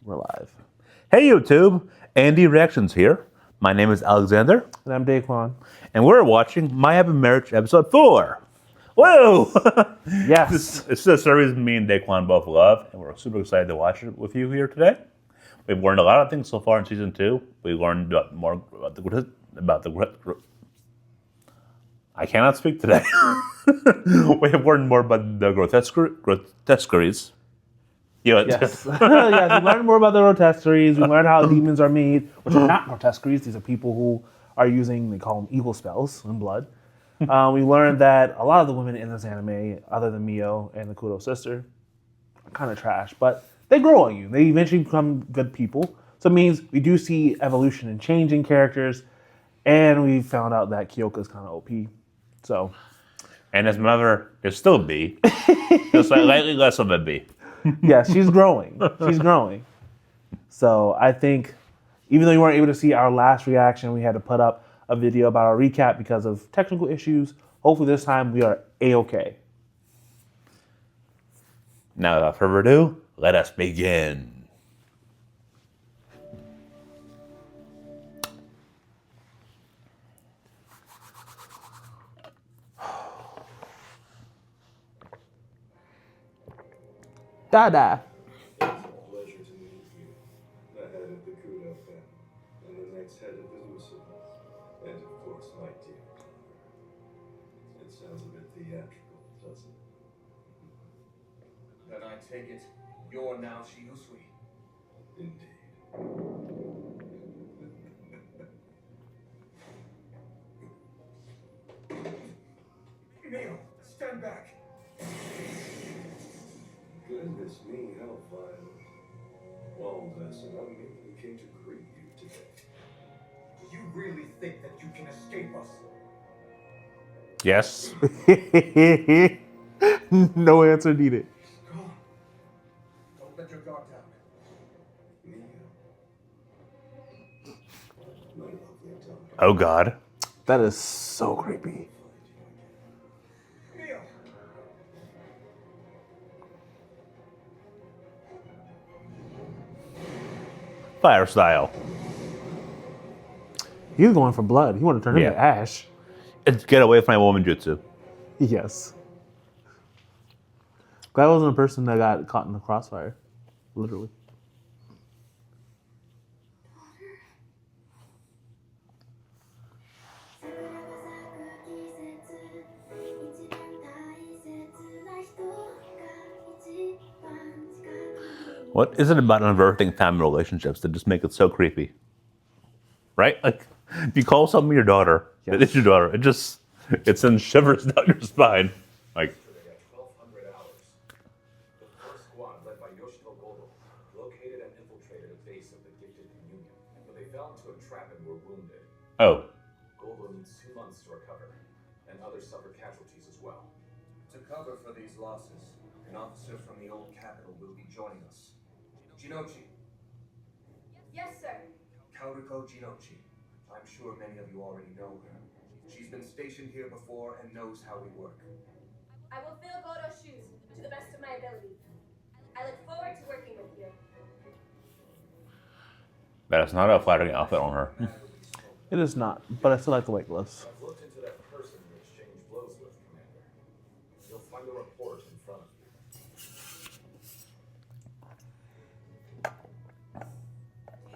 We're live. Hey YouTube, Andy Reactions here. My name is Alexander. And I'm Daquan. And we're watching My Happy Marriage episode 4. Whoa! Yes. This is a series me and Daquan both love, and we're super excited to watch it with you here today. We've learned a lot of things so far in season 2. We learned more about the I cannot speak today. We have learned more about the grotesqueries. Yes. Yes, we learned more about the grotesqueries. We learned how demons are made, which are not grotesqueries. These are people who are using, they call them evil spells and blood. We learned that a lot of the women in this anime, other than Miyo and the Kudo sister, are kind of trash, but they grow on you. They eventually become good people. So it means we do see evolution and change in characters, and we found out that Kyoka is kind of OP. So, and his mother is still B, just slightly less of a B. Yes, she's growing. She's growing. So I think, even though you weren't able to see our last reaction, we had to put up a video about our recap because of technical issues. Hopefully this time we are A-okay. Now, without further ado, let us begin. Dada. It's a pleasure to meet you, the head of the Kudo family, and the next head of the Uso, and of course my dear daughter. It sounds a bit theatrical, doesn't it? Then I take it you're now Shiusui. Indeed. Miyo, stand back. Goodness me, how violent. Well, listen, I'm me who came to greet you today. Do you really think that you can escape us? Yes. No answer needed. Go on. Don't let your guard down. Mio. My lovely daughter. Oh God. That is so creepy. Miyo! Fire style. He's going for blood. He wanted to turn him to ash. It's get away from my woman jutsu. Yes. Glad I wasn't a person that got caught in the crossfire. Literally. What is it about unearthing family relationships that just make it so creepy? Right? Like, if you call something your daughter, Yes. it is your daughter. It sends shivers down your spine. Like, At 1200 hours, the first squad led by Yoshito Godo located and infiltrated a base of the Gifted Communion, but they fell into a trap and were wounded. oh, Godo needs 2 months to recover, and others suffer casualties as well. To cover for these losses, an officer from the old capital will be joining us. Jinochi. Yes, sir. Kaoruko Jinochi. I'm sure many of you already know her. She's been stationed here before and knows how we work. I will fill Godo's shoes to the best of my ability. I look forward to working with you. that is not a flattering outfit on her. It is not, but I still like the white gloves. I've looked into that person you exchanged blows with, Commander. You'll find a report in front of you.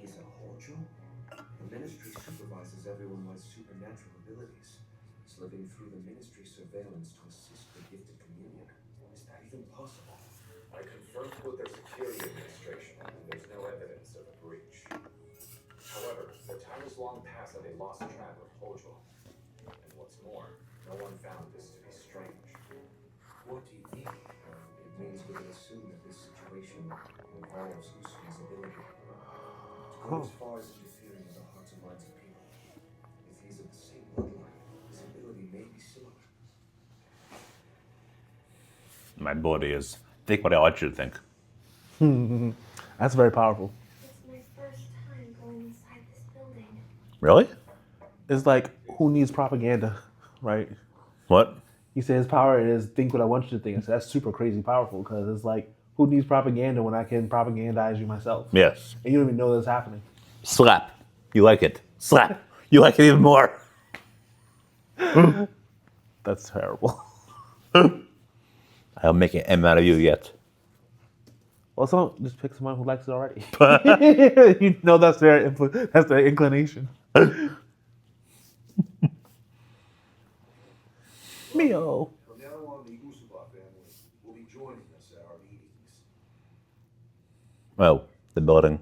He's a Hojo? The Ministry supervises everyone with supernatural abilities. He's living through the Ministry surveillance to assist the Gifted Communion. Is that even possible? I confirmed with their security administration, and there's no evidence of a breach. However, the time is long past that they lost track of Hojo. And what's more, no one found this to be strange. What do you mean? It means we can assume that this situation involves Usui's ability to go as far as interfering with the hearts and minds of people. If he's of the same bloodline, his ability may be similar. My ability is think what I want you to think. That's very powerful. It's my first time going inside this building. Really? It's like, who needs propaganda, right? What? He said his power is think what I want you to think. I said, that's super crazy powerful because it's like, Who needs propaganda when I can propagandize you myself? Yes. And you don't even know that's happening. Slap. You like it. Slap. You like it even more. That's terrible. I'll make an M out of you yet. Well, just pick someone who likes it already. You know that's that's their inclination. Miyo. From now on, the Usuba family will be joining us at our meetings. Oh, the building.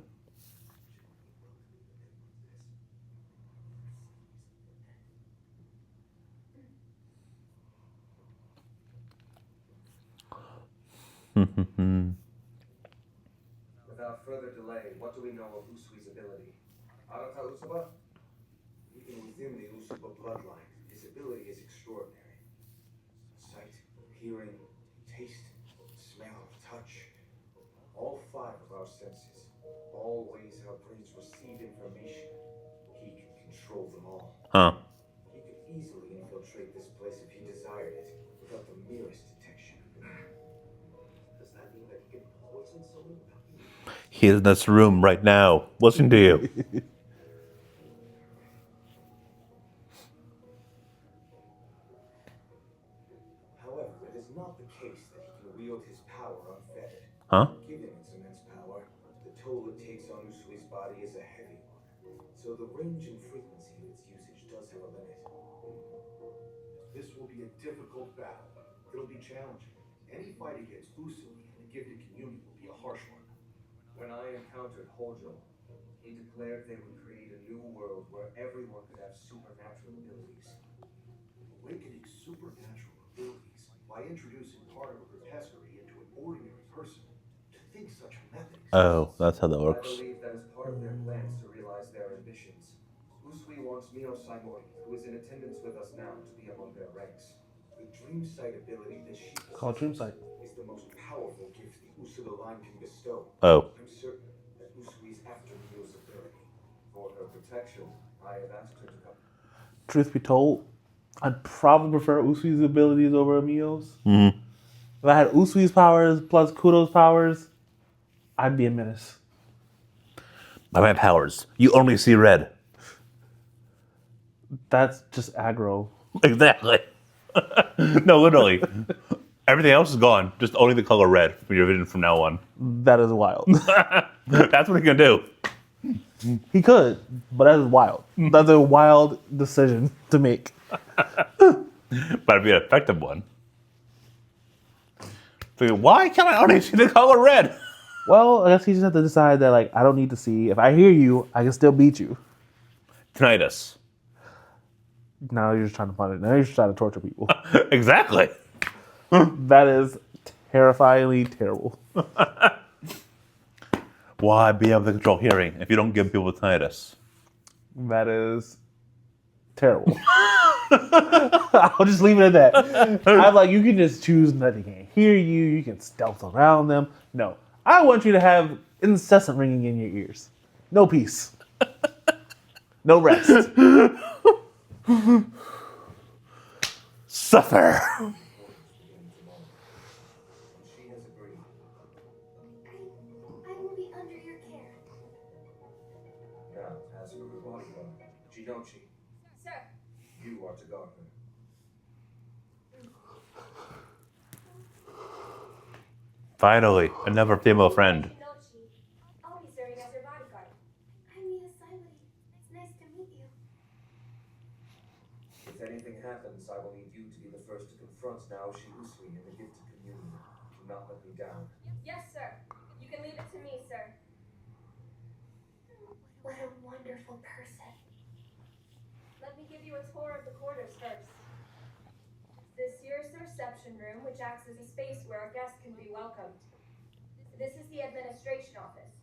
Without further delay, what do we know of Usui's ability? Arata Usuba? Even within the Usuba bloodline, his ability is extraordinary. Sight, hearing, taste, smell, touch. All five of our senses. All ways our brains receive information. He can control them all. Huh. He could easily infiltrate this place if he desired it, without the merest detection. Does that mean that he can poison someone without you? He's in this room right now. Listen to you. However, it is not the case that he can wield his power unfettered. Huh? Given its immense power, the toll it takes on Usui's body is a heavy one. So the range and frequency of its usage does have a limit. This will be a difficult battle. It'll be challenging. Any fight against Usui and the gifted community will be a harsh one. When I encountered Hojo, he declared they would create a new world where everyone could have supernatural abilities. Awakening supernatural abilities by introducing part of a grotesquerie into an ordinary person. To think such a method exists. Oh, that's how that I works. believe that is part of their plans to realize their ambitions. Usui wants Miyo Saimori, who is in attendance with us now, to be among their ranks. The dream sight ability that she Called Dream Sight. is the most powerful gift the Usuda line can bestow. Oh. I'm certain that Usui's after Miyo's ability. For her protection, I have asked her to come. Truth be told, I'd probably prefer Usui's abilities over Miyo's. Mm-hmm. If I had Usui's powers plus Kudo's powers, I'd be a menace. By my powers, you only see red. That's just aggro. Exactly. No, literally. Everything else is gone. Just only the color red for your vision from now on. That is wild. That's what he can do. He could, but that is wild. That's a wild decision to make. But it'd be an effective one. So why can't I only see the color red? Well, I guess he just have to decide that, like, I don't need to see. If I hear you, I can still beat you. Tinnitus. Now you're just trying to find it. Now you're just trying to torture people. Exactly. That is terrifyingly terrible. Why be able to control hearing if you don't give people tinnitus? That is terrible. I'll just leave it at that. I'm like, you can just choose that they can't hear you. You can stealth around them. No, I want you to have incessant ringing in your ears. No peace. No rest. Suffer. She has agreed. I will be under your care. Now, as for her bodyguard, Jinochi, Sir, you are to guard her. Finally, another female friend. Shinochi. I'll be serving as your bodyguard. I'm Miyo Saimori. It's nice to meet you. If anything happens, I will need you to be the first to confront Naoshi Usui in the gifted communion. Do not let me down. Yes, sir. You can leave it to me, sir. What a wonderful person. Let me give you a tour of the quarters first. This here's the reception room, which acts as a space where a guest can be welcomed. This is the administration office.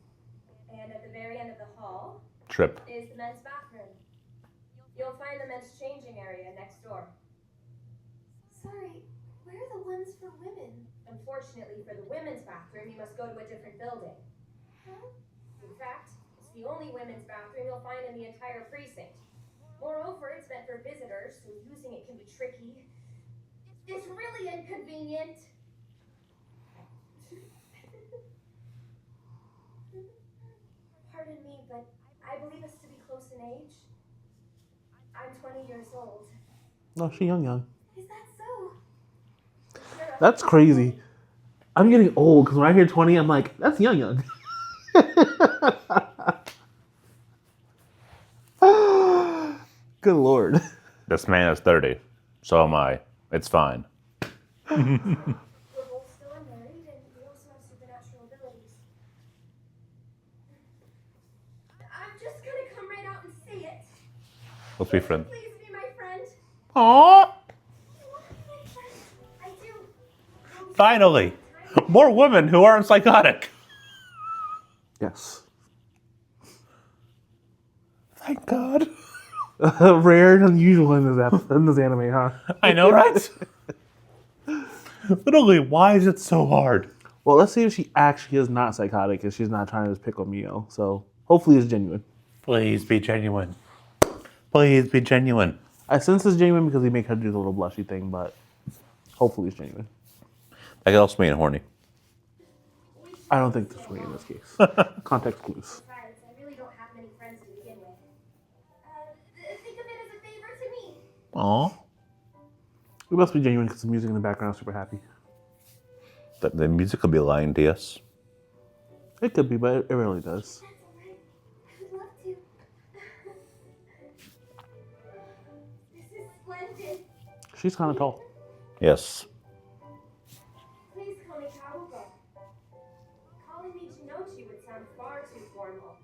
And at the very end of the hall Trip. is the men's bathroom. You'll find the men's changing area next door. Sorry, where are the ones for women? Unfortunately, for the women's bathroom, you must go to a different building. Huh? In fact, it's the only women's bathroom you'll find in the entire precinct. Moreover, it's meant for visitors, so using it can be tricky. It's really inconvenient. age? I'm 20 years old. No, she young. Is that so? Sure, That's crazy. I'm getting old because when I hear 20, I'm like, that's young. Good Lord. This man is 30. So am I. It's fine. We're both still unmarried, and we also have supernatural abilities. I'm just gonna come right out and say it. Let's be friends. Please be my friend. Aww. You want to be my friend? I do. Finally. More women who aren't psychotic. Yes. Thank God. Rare and unusual in this anime, huh? I know, right? Literally, why is it so hard? Well, let's see if she actually is not psychotic and she's not trying to just pick on Miyo. So hopefully it's genuine. Please be genuine. Please be genuine. I sense it's genuine because they make her do the little blushy thing, but hopefully it's genuine. That could also mean horny. I don't think this way in this case. Context clues. Besides, I really don't have many friends to begin with. Think of it as a favor to me. Aw. We must be genuine because the music in the background is super happy. The music could be lying to us. It could be, but it rarely does. That's alright. I would love to. This is splendid. She's kind of tall. Yes. Please call me Karuko. Calling me Chinochi would sound far too formal.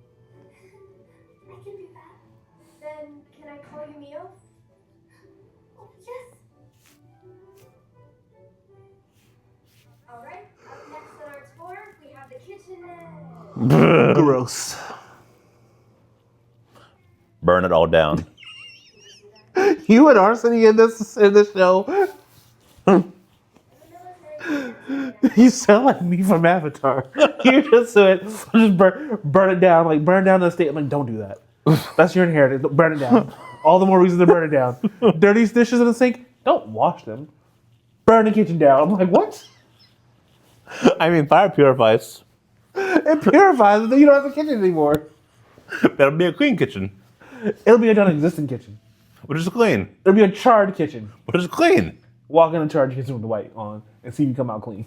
I can do that. Then, can I call you Miyo? Oh, yes. Alright, up next on our tour, we have the kitchenette. Gross. Burn it all down. You and Arseny in this show. You sound like me from Avatar. You just said, just burn it down, like burn down the state. I'm like, don't do that. That's your inheritance. Burn it down. All the more reason to burn it down. Dirty dishes in the sink, don't wash them. Burn the kitchen down. I'm like, what? I mean, fire purifies. It purifies it, then you don't have a kitchen anymore. That'll be a clean kitchen. It'll be a non-existent kitchen. Which is clean. It'll be a charred kitchen. Which is clean. Walk in a charred kitchen with the white on and see if you come out clean.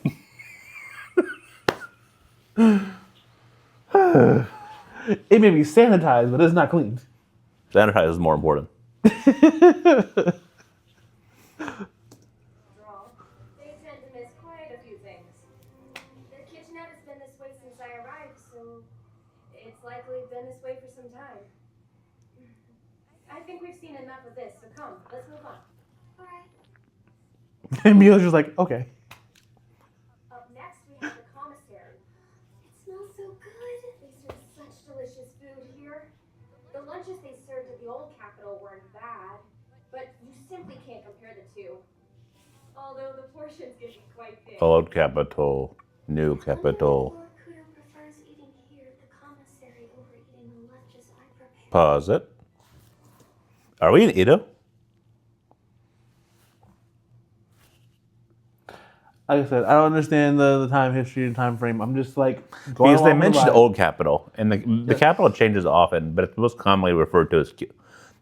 It may be sanitized, but it's not cleaned. Sanitize is more important. They tend to miss quite a few things. The kitchenette has been this way since I arrived, so it's likely been this way for some time. I think we've seen enough of this, so come, let's move on. Alright. And Miyo's just like, okay. Up next, we have the commissary. It smells so good. They serve such delicious food here. The lunches they served at the old capital weren't bad, but you simply can't compare the two. Although the portions can be quite big. Old capital. New capital. Lord Kudo prefers eating here at the commissary over eating the lunches I prepare. Pause it. Are we in Edo? Like I said, I don't understand the time history and time frame. I'm just like going Because they along with the mentioned ride. old capital, and the capital changes often, but it's most commonly referred to as the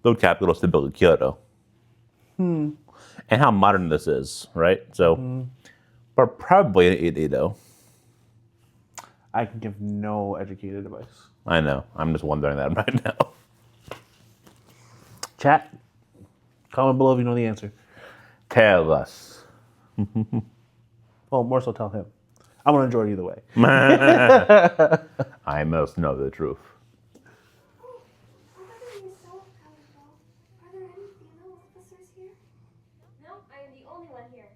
old capital is still Kyoto. And how modern this is, right? So, we're probably in Edo. I can give no educated advice. I know. I'm just wondering that right now. Chat, comment below if you know the answer. Tell us. Well, more so tell him. I'm gonna enjoy it either way. I must know the truth. Oh, other than yourself, Karuko, are there any female officers here? No, I am the only one here.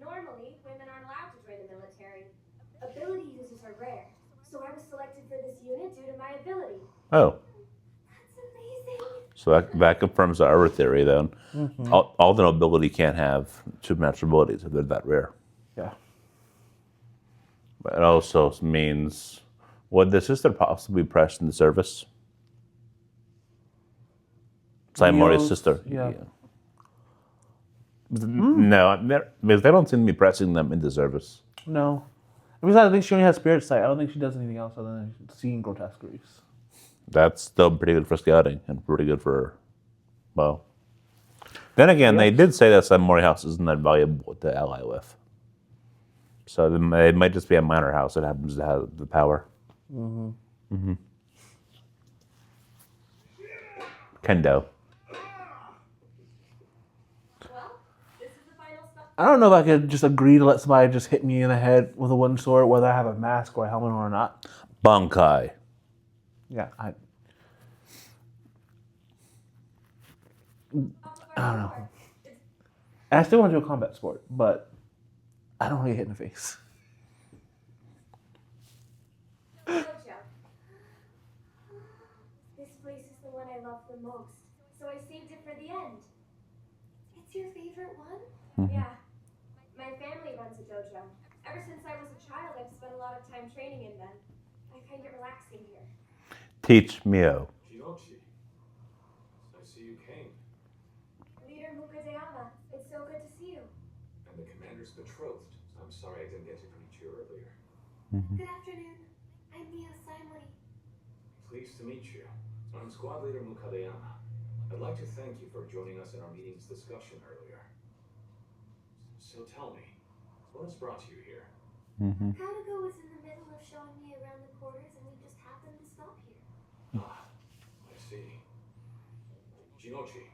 Normally, women aren't allowed to join the military. Ability users are rare, so I was selected for this unit due to my ability. Oh, That's amazing. so that confirms our theory then. All the nobility can't have supernatural abilities if they're that rare. Yeah. But it also means, would the sister possibly be pressed into service? Saimori's Miyo's- sister. yeah. No, because they don't seem to be pressing them into service. No. And besides, I think she only has spirit sight. I don't think she does anything else other than seeing grotesqueries. That's still pretty good for scouting and pretty good for, well. Then again, they did say that some Mori house isn't that valuable to ally with. So it might just be a minor house that happens to have the power. Kendo. Well, this is the final stop. I don't know if I could just agree to let somebody just hit me in the head with a wooden sword, whether I have a mask or a helmet or not. Bankai. Yeah, I don't know. I still want to do a combat sport, but I don't want to get hit in the face. Jojo. This place is the one I love the most, so I saved it for the end. It's your favorite one? Yeah. My family runs a dojo. Ever since I was a child, I've spent a lot of time training in them. I find it relaxing here. Teach Miyo. Shinochi, I see you came. Leader Mukadayama, it's so good to see you. And the commander's betrothed. I'm sorry I didn't get to greet you earlier. Good afternoon. I'm Miyo Saimori. Pleased to meet you. I'm Squad Leader Mukadayama. I'd like to thank you for joining us in our meeting's discussion earlier. So tell me, what has brought you here? Kadogo was in the middle of showing me around the quarters and we just happened to stop here. Ah, I see. Shinochi,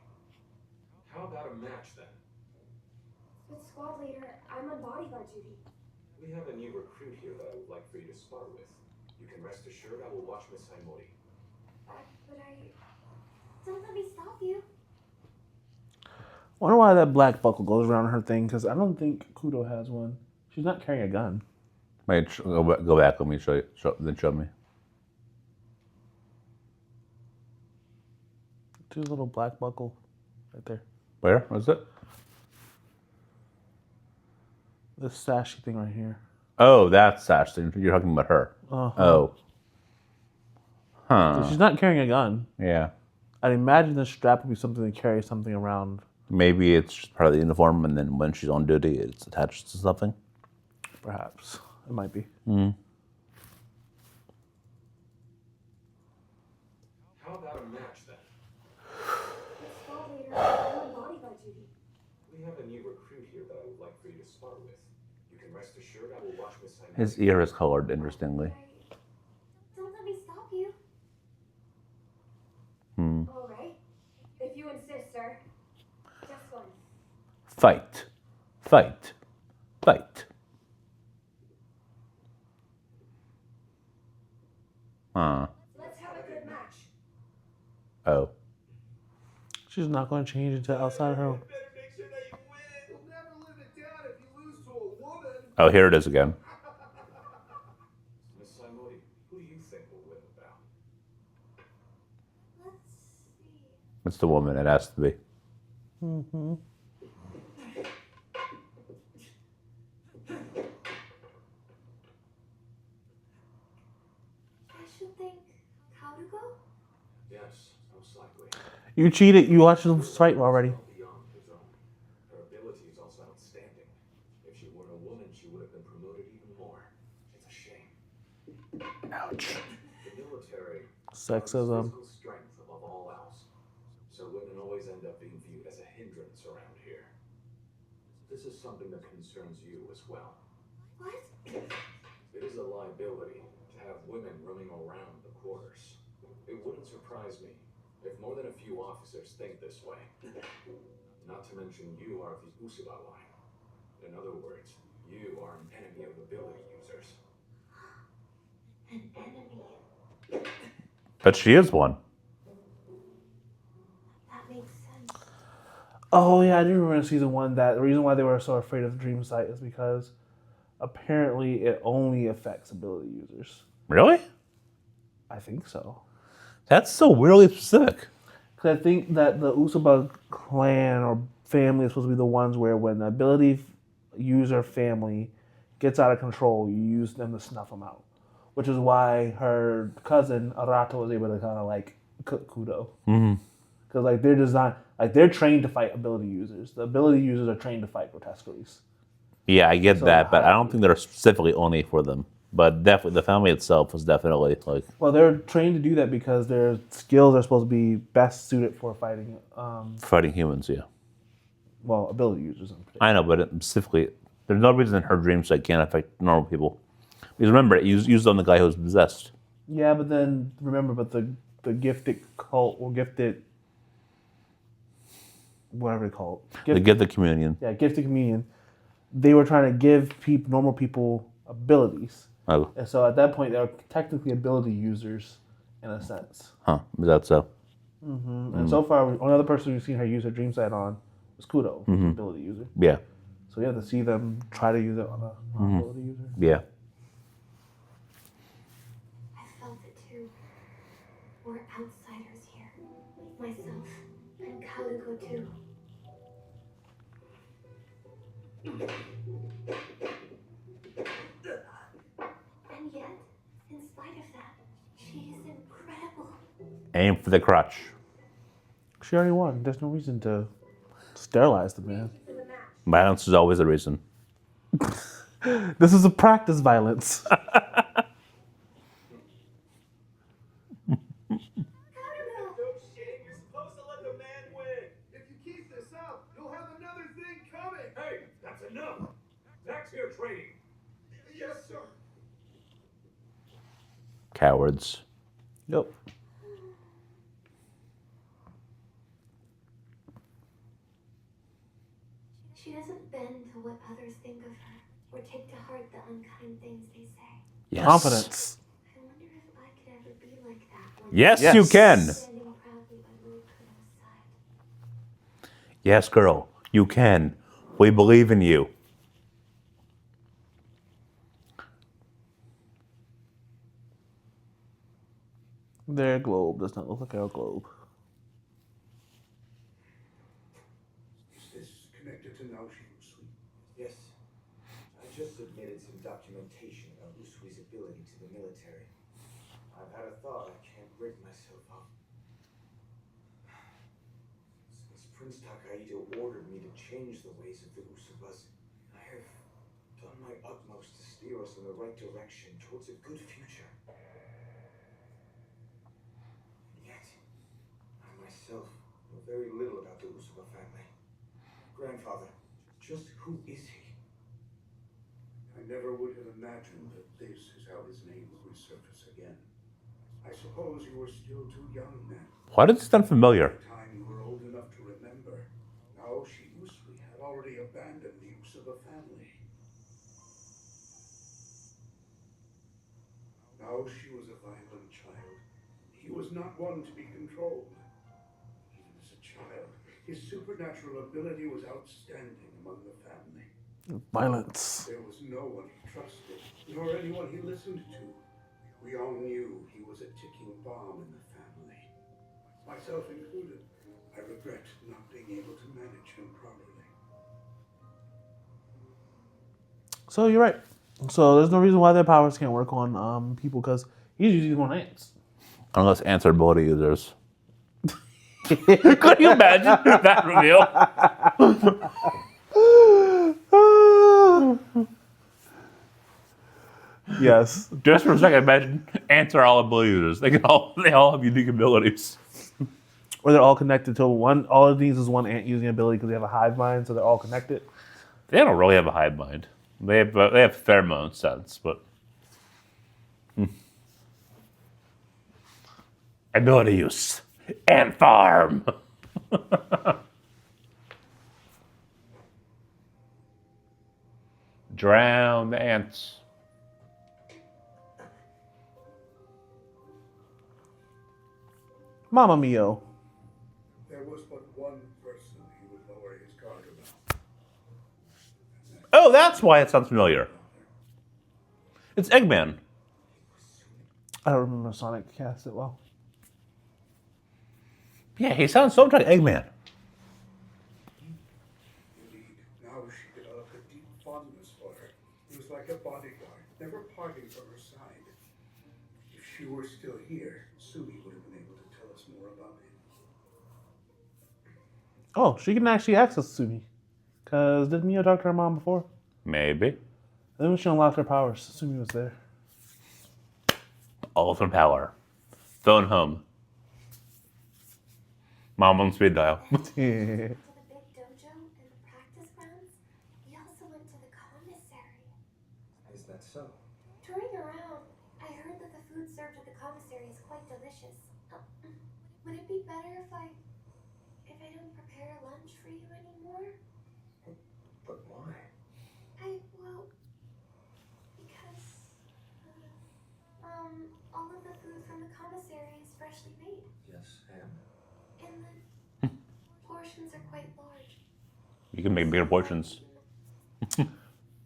how about a match then? But Squad Leader, I'm on bodyguard duty. We have a new recruit here that I would like for you to spar with. You can rest assured I will watch Miss Saimori. But I... Don't let me stop you. Wonder why that black buckle goes around her thing, because I don't think Kudo has one. She's not carrying a gun. Wait, go back. Let me show you. Then show me. Two little black buckle right there. Where was it? This sashy thing right here. Oh, that's Sash. You're talking about her. Oh. So she's not carrying a gun. Yeah. I'd imagine the strap would be something to carry something around. Maybe it's just part of the uniform, and then when she's on duty, it's attached to something. Perhaps. It might be. How about a match then? But Squad Leader, I'm on bodyguard duty. We have a new recruit here that I would like for you to spar with. You can rest assured I will watch Miss Saimori. His ear is colored, interestingly. Don't let me stop you. All right. If you insist, sir. Just one. Fight. Fight. Fight. Let's have a good match. Oh. She's not going to change into outside her. Better make sure that you win. You'll never live it down if you lose to a woman. Oh, here it is again. Miss Saimori, who do you think will win the bout? Let's see. It's the woman. It has to be. I should think Kadogo? Yes, most likely. You cheated. You watched them fight already. Beyond his own. Her ability is also outstanding. If she weren't a woman, she would have been promoted even more. It's a shame. Ouch. The military Sexism. physical strength above all else. So women always end up being viewed as a hindrance around here. This is something that concerns you as well. What? It is a liability to have women roaming around the quarters. It wouldn't surprise me if more than a few officers think this way. Not to mention you are of the Usuba line. In other words, you are an enemy of ability users. An enemy. But she is one. That makes sense. Oh, yeah, I do remember in season 1 that the reason why they were so afraid of Dream Sight is because apparently it only affects ability users. Really? I think so. That's so weirdly specific. Because I think that the Usuba clan or family is supposed to be the ones where when the ability user family gets out of control, you use them to snuff them out. Which is why her cousin Arata was able to kind of like cook Kudo. Because like they're designed, like they're trained to fight ability users. The ability users are trained to fight grotesqueries. Yeah, I get that, but I don't think they're specifically only for them. But definitely, the family itself was definitely like Well, they're trained to do that because their skills are supposed to be best suited for fighting. fighting humans. Yeah, Well, ability users in particular. I know, but specifically, there's no reason in her dreams that can't affect normal people. Because remember, it used on the guy who was possessed. Yeah, but then remember, but the gifted cult or gifted, whatever they call it, They get the communion. yeah, gifted communion. They were trying to give normal people abilities, Oh, and so at that point, they were technically ability users, in a sense. huh? Is that so? And so far, only other person we've seen her use her dream sight on was Kudo, who's an ability user. Yeah, So you have to see them try to use it on a ability user. yeah. I felt it too. We're outsiders here. Myself and Kaluko too. And yet, in spite of that, she is incredible. Aim for the crotch. She already won. There's no reason to sterilize the man. For the match. Violence is always a reason. This is a practice violence. No shame, you're supposed to let the man win. If you keep this up, you'll have another thing coming. Hey, that's enough. Back to your training. Yes, sir. Cowards. Yep. She doesn't bend to what others think of her or take to heart the unkind things they say. Yes. Confidence. I wonder if I could ever be like that one. Yes, Yes. you can. Standing proudly by Lord Kudo's side. Yes, girl, you can. We believe in you. Their globe does not look like our globe. Is this connected to Naoshi Usui? Yes. I just submitted some documentation about Usui's ability to the military. I've had a thought I can't rid myself of. Since Prince Takaido ordered me to change the ways of the Usubas, I have done my utmost to steer us in the right direction towards a good future. And yet, I myself know very little about the Usuba family. Grandfather, just who is he? I never would have imagined that this is how his name would resurface again. I suppose you were still too young then. Why does it sound familiar? By the time you were old enough to remember, Naoshi Usui had already abandoned the Usuba family. Naoshi was a violent child. He was not one to be controlled. Even as a child, his supernatural ability was outstanding among the family. Violence. There was no one he trusted, nor anyone he listened to. We all knew he was a ticking bomb in the family. Myself included. I regret not being able to manage him properly. So you're right. So there's no reason why their powers can't work on people because he's using on ants. Unless ants are ability users. Could you imagine that reveal? Yes. Just for a second, imagine ants are all ability users. They all have unique abilities. Or they're all connected to one. All it needs is one ant using ability because they have a hive mind, so they're all connected. They don't really have a hive mind. They have pheromone sense, but ability use. Ant farm. Drown the ants. Mama Miyo. There was but one person he would lower his guard about. Oh, that's why it sounds familiar. It's Eggman. I don't remember Sonic cast it well. Yeah, he sounds so much like Eggman. Indeed, now she developed a deep fondness for her. He was like a bodyguard, never parting from her side. If she were still here, Sumi would have been able to tell us more about him. Oh, she can actually access Sumi. Because did Miyo talk to her mom before? Maybe. Then when she unlocked her powers, Sumi was there. Ultimate power. Phone home. Mom on speed dial. To the big dojo and the practice grounds. We also went to the commissary. Is that so? Touring around, I heard that the food served at the commissary is quite delicious. Would it be better if I don't prepare lunch for you anymore? But why? Well, because all of the food from the commissary is freshly made, Yes, and and the portions are quite large. You can make bigger portions.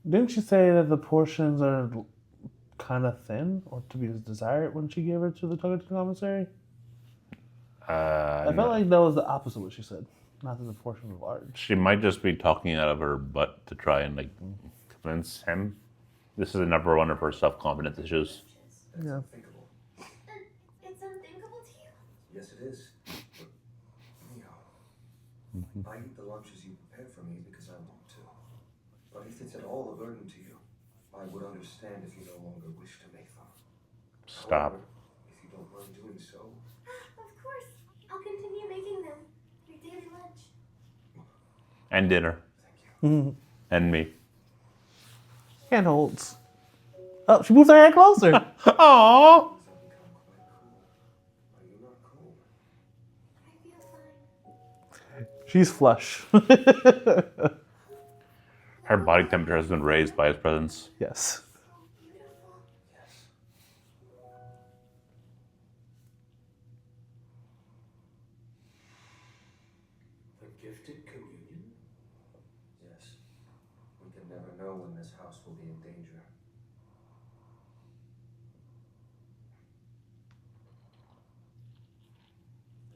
Didn't she say that the portions are kind of thin or to be desired when she gave her to the Toga commissary? I felt like that was the opposite of what she said. Not that the portion was large. She might just be talking out of her butt to try and like convince him. This is another one of her self-confidence issues. that's Yeah. unthinkable. It's unthinkable to you? Yes, it is. But, Miyo, I eat the lunches you prepare for me because I want to. But if it's at all a burden to you, I would understand if you no longer wish to make them. Stop. However, if you don't mind doing so, Of course. I'll continue making them. Your daily lunch. And dinner. thank you. And me. Handholds. Oh, she moves her hand closer. Aww. Things have become quite cool. Are you not cool? I feel fine. She's flush. Her body temperature has been raised by his presence. Yes. So beautiful. Yes. The gifted communion? Yes. We can never know when this house will be in danger.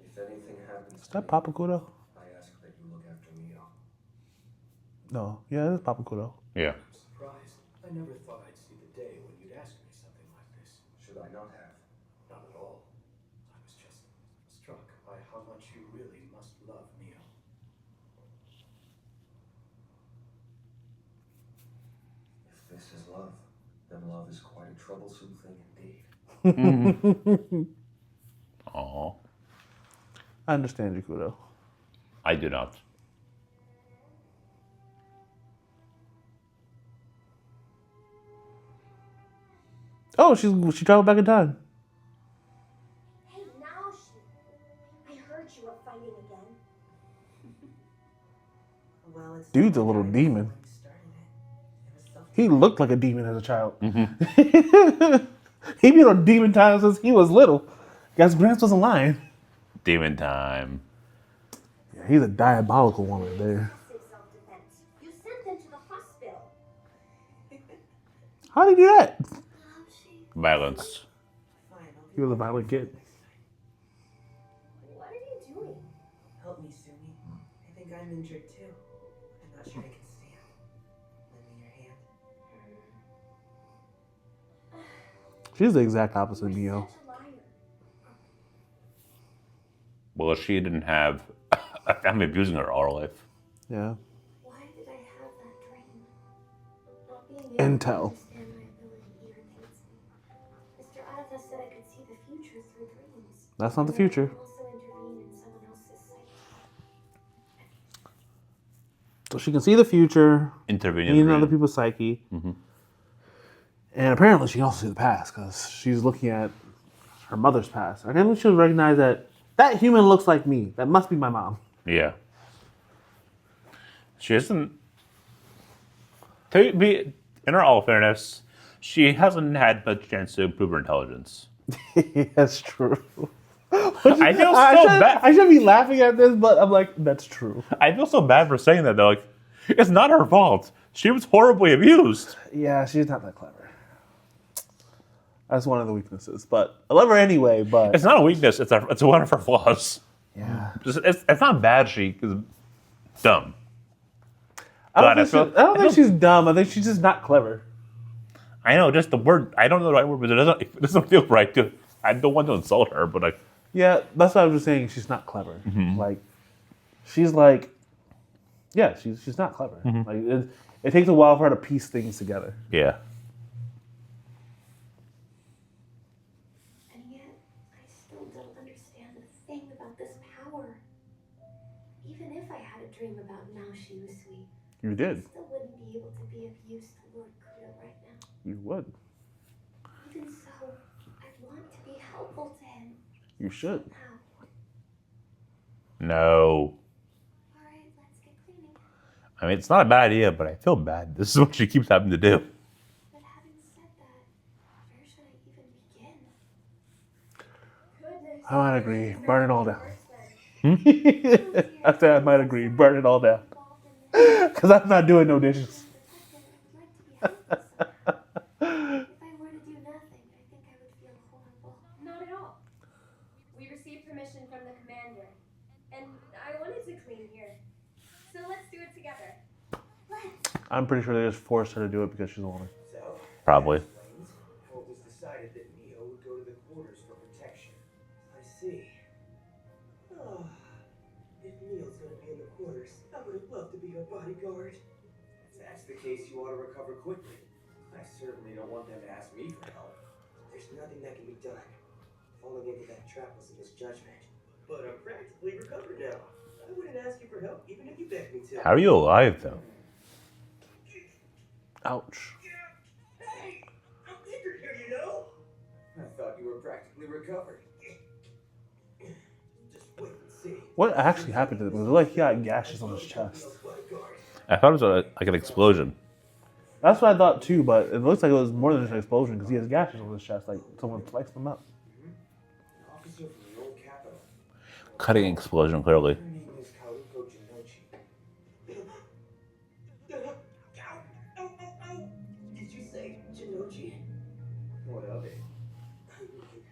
If anything happens Is to that me, Papa Kudo? I ask that you look after Miyo. No. Yeah, it's Papa Kudo. Yeah. I'm surprised. I never thought I'd see the day when you'd ask me something like this. Should I not have? Not at all. I was just struck by how much you really must love Miyo. If this is love, then love is quite a troublesome thing indeed. Aww. I understand you, Kudo. I do not. Oh, she traveled back in time. Hey, now I heard you were fighting again. Well, it's Dude's not a little like demon. when you started it. It was self- He looked like a demon as a child. He been on demon time since he was little. Guess Gramps wasn't lying. Demon time. Yeah, he's a diabolical one right there. Passive self-defense. You sent them to the hospital. How did he do that? Violence. Fine, I'll He was a violent kid. What are you doing? help me, Sumi. I think I'm injured too. I'm not sure I can stand. Lend me your hand. She's the exact opposite of You're Miyo. such a liar. Well, she didn't have a family abusing her all her life. Yeah. Why did I have that dream? Not being able to Intel. understand my ability irritates me. Mr. Arata said I could see the future through dreams. That's not the And that I future. can also intervene in someone else's psyche. So she can see the future, Intervening. in other people's psyche. And apparently she can also see the past because she's looking at her mother's past. I think she'll recognize that that human looks like me. That must be my mom. Yeah. She isn't. To be in her all fairness, she hasn't had much chance to improve her intelligence. That's true. I feel so bad. I should be laughing at this, but I'm like, that's true. I feel so bad for saying that though. Like, it's not her fault. She was horribly abused. Yeah, she's not that clever. That's one of the weaknesses. But I love her anyway, but It's not a weakness. It's one of her flaws. yeah. It's not bad. She is dumb. I God, don't think she's dumb. I think she's just not clever. I know. Just the word. I don't know the right word, but it doesn't feel right. I don't want to insult her, but Yeah, that's what I was just saying. She's not clever. Like, she's like, yeah, she's not clever. Like, it takes a while for her to piece things together. yeah. don't understand a thing about this power. Even if I had a dream about Naoshi Usui, You I did. still wouldn't be able to be of use to Lord Kudo right now. You would. Even so, I want to be helpful to him. You should. Somehow. No. Alright, let's get cleaning. I mean, it's not a bad idea, but I feel bad. This is what she keeps having to do. But having said that, where should I even begin? Goodness. I might agree. Burn it all down. Worse then. I said I might agree. Burn it all down. Because I'm not doing no dishes. If I were to do nothing, I think I would feel horrible. Not at all. We received permission from the commander, and I wanted to clean here. So let's do it together. Let's. I'm pretty sure they just forced her to do it because she's a woman. So, Probably. that explains how it was decided that Miyo would go to the quarters for protection. I see. Oh, if Miyo's gonna be in the quarters, I would have loved to be her bodyguard. If that's the case, you ought to recover quickly. I certainly don't want them to ask me for help. There's nothing that can be done. Falling into that trap was a misjudgment. But I'm practically recovered now. I wouldn't ask you for help, even if you begged me to. How are you alive, though? Ouch. Hey, I'm injured here, you know? I thought you were practically recovered. Just wait and see. What actually happened to him? It was like he got gashes on his chest. I thought it was like an explosion. That's what I thought too, but it looks like it was more than just an explosion because he has gashes on his chest, like someone sliced him up. An officer from the old capital. Cutting explosion, clearly. Her name is Karuko Jinochi. Ow, ow, ow, ow. Did you say Jinochi? What of it? I mean, she...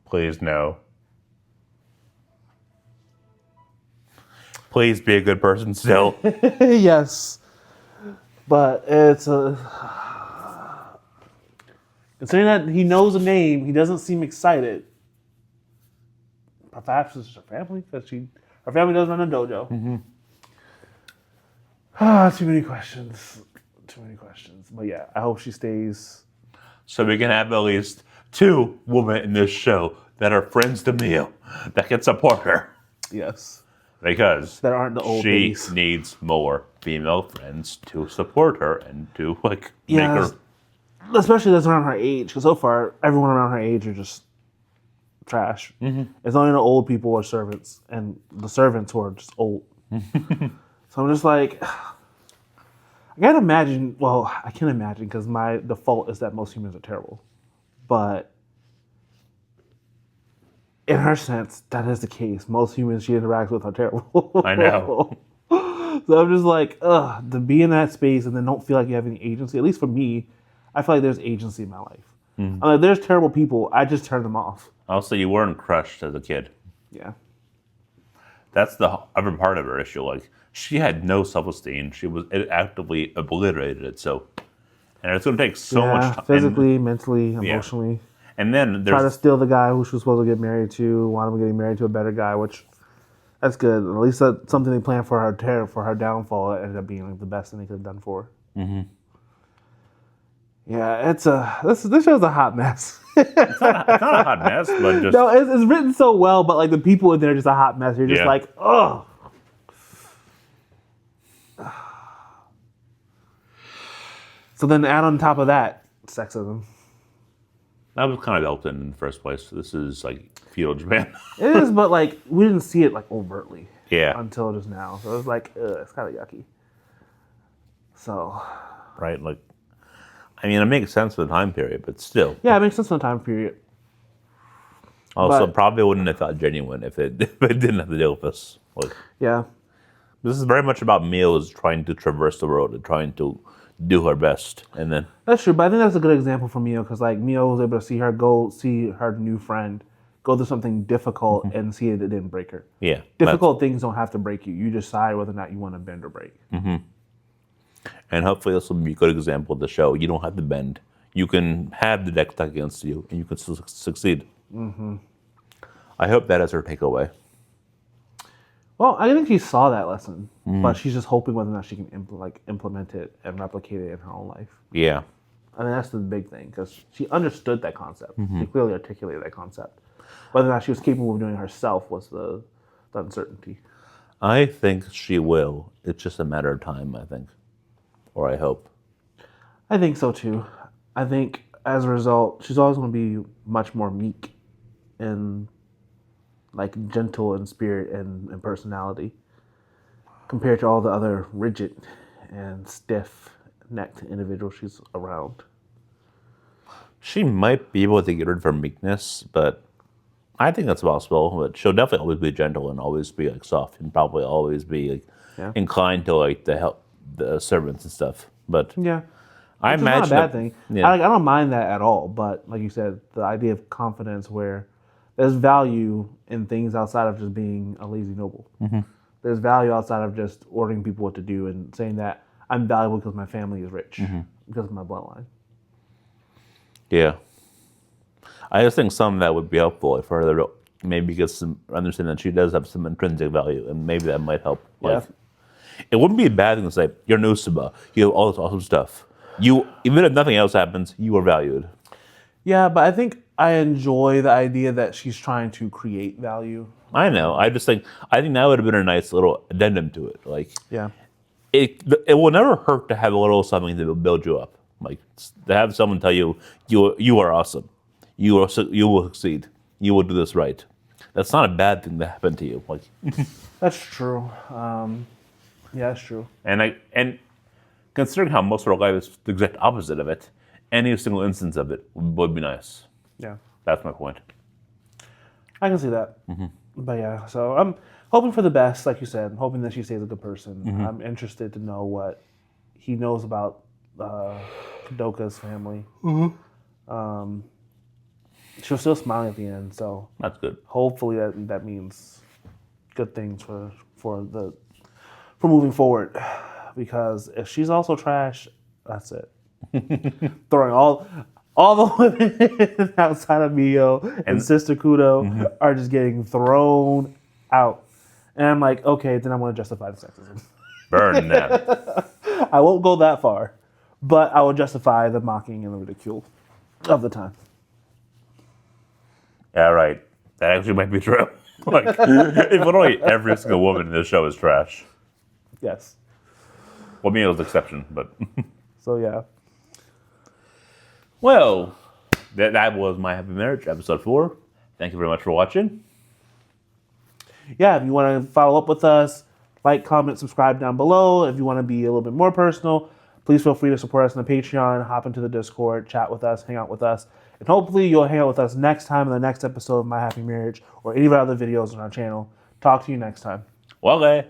Please, no. Please be a good person still. Yes, but it's a. Considering that he knows the name, he doesn't seem excited. Perhaps it's her family because her family does run a dojo. Too many questions. Too many questions. But yeah, I hope she stays. So we can have at least 2 women in this show that are friends to Miyo that can support her. Yes. Because That aren't the old she ladies. needs more female friends to support her and to make Yes. her. Especially that's around her age, because so far everyone around her age are just trash. It's only the old people or servants, and the servants who are just old. So I'm just like, I can't imagine. Well, I can imagine because my default is that most humans are terrible, but in her sense, that is the case. Most humans she interacts with are terrible. I know. So I'm just like, to be in that space and then don't feel like you have any agency. At least for me, I feel like there's agency in my life. I'm like, there's terrible people. I just turn them off. Also, you weren't crushed as a kid. Yeah. That's the other part of her issue. Like, she had no self-esteem. It actively obliterated it. So, and it's going to take so much time. Physically, mentally, emotionally. And then Try to there's steal the guy who she was supposed to get married to. Want him getting married to a better guy, which that's good. At least that's something they planned for her downfall. It ended up being like the best thing they could have done for her. Yeah, this show's a hot mess. it's not a hot mess, but just No, it's written so well, but like the people in there are just a hot mess. You're just like, ugh. So then add on top of that, sexism. that was kind of built in the first place. This is like feudal Japan. It is, but like we didn't see it like overtly Yeah, until just now. So it was like, it's kind of yucky. So right. Like, I mean, it makes sense for the time period, but still. yeah, it makes sense in the time period. Also, but- probably wouldn't have felt genuine if it didn't have to deal with this. Like, Yeah, this is very much about Miyo's trying to traverse the world and trying to do her best, and then that's true. But I think that's a good example for Miyo because like Miyo was able to see her new friend go through something difficult and see it didn't break her. yeah, Difficult things don't have to break you. You decide whether or not you want to bend or break. and hopefully this will be a good example of the show. You don't have to bend. You can have the deck stacked against you, and you can still succeed. I hope that is her takeaway. Well, I think she saw that lesson, but she's just hoping whether or not she can implement it and replicate it in her own life. Yeah. I mean, that's the big thing because she understood that concept. She clearly articulated that concept. Whether or not she was capable of doing it herself was the uncertainty. I think she will. It's just a matter of time, I think. Or I hope. I think so too. I think as a result, she's always going to be much more meek and like gentle in spirit and personality compared to all the other rigid and stiff-necked individuals she's around. She might be able to get rid of her meekness, but I think that's possible. But she'll definitely always be gentle and always be like soft and probably always be like inclined to like to help the servants and stuff. But Yeah. I It's imagine not a bad thing. Yeah. I don't mind that at all. But like you said, the idea of confidence where there's value in things outside of just being a lazy noble. There's value outside of just ordering people what to do and saying that I'm valuable because my family is rich, because of my bloodline. Yeah. I just think some of that would be helpful for her to maybe get some understand that she does have some intrinsic value, and maybe that might help. Like, it wouldn't be a bad thing to say, you're Nusaba, you have all this awesome stuff. You, even if nothing else happens, you are valued. Yeah, but I think I enjoy the idea that she's trying to create value. I know. I think that would have been a nice little addendum to it. Like, Yeah. it will never hurt to have a little something that will build you up. Like to have someone tell you you are awesome, you will succeed, you will do this right. That's not a bad thing to happen to you. Like That's true. Yeah, that's true. and considering how most of our life is the exact opposite of it, any single instance of it would be nice. Yeah. That's my point. I can see that. But yeah, so I'm hoping for the best, like you said. I'm hoping that she stays a good person. I'm interested to know what he knows about Kadoka's family. She was still smiling at the end, so That's good. hopefully that means good things for moving forward. Because if she's also trash, that's it. Throwing all the women outside of Miyo and Sister Kudo are just getting thrown out. And I'm like, okay, then I'm going to justify the sexism. Burn them. I won't go that far, but I will justify the mocking and the ridicule of the time. Yeah, right. That actually might be true. Like, if literally every single woman in this show is trash. Yes. Well, Mio's the exception, but So yeah. well, that was My Happy Marriage, episode 4. Thank you very much for watching. Yeah, if you want to follow up with us, like, comment, subscribe down below. If you want to be a little bit more personal, please feel free to support us on the Patreon, hop into the Discord, chat with us, hang out with us. And hopefully you'll hang out with us next time in the next episode of My Happy Marriage or any of our other videos on our channel. Talk to you next time. Okay.